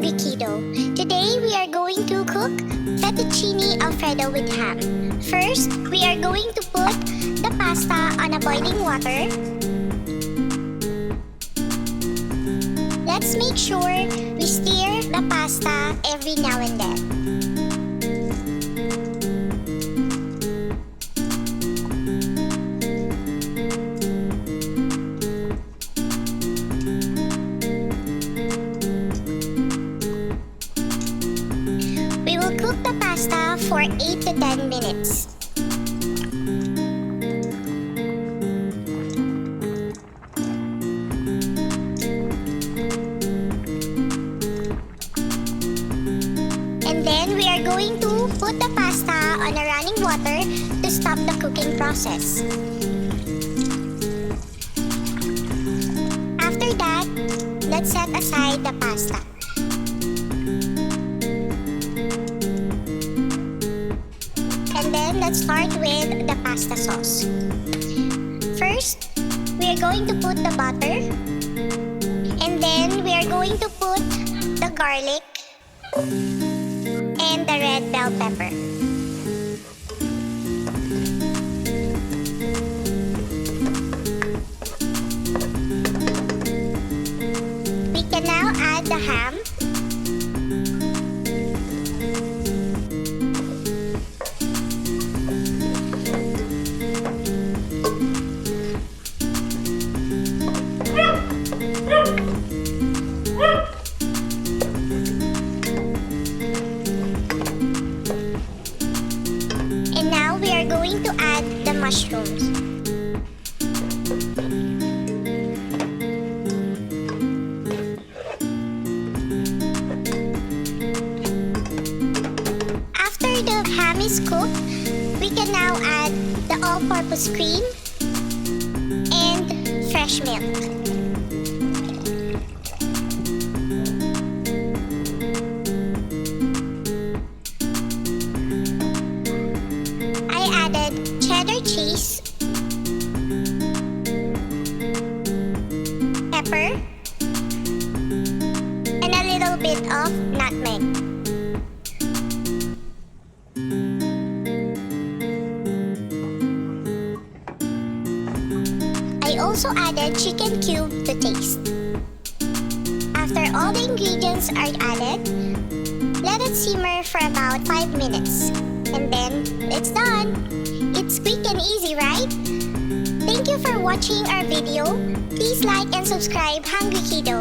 Hungry Kiddo. Today we are going to cook Fettuccine Alfredo with ham. First, we are going to put the pasta on a boiling water. Let's make sure we stir the pasta every now and then. We will cook the pasta for 8 to 10 minutes. And then we are going to put the pasta on a running water to stop the cooking process. After that, let's set aside the pasta. And then let's start with the pasta sauce. First, we are going to put the butter. And then we are going to put the garlic and the red bell pepper. We can now add the ham. And now we are going to add the mushrooms. After the ham is cooked, we can now add the all-purpose cream and fresh milk. Added cheddar cheese, pepper, and a little bit of nutmeg. I also added chicken cube to taste. After all the ingredients are added, let it simmer for about 5 minutes. And then, it's done! It's quick and easy, right? Thank you for watching our video. Please like and subscribe Hungry Kiddo.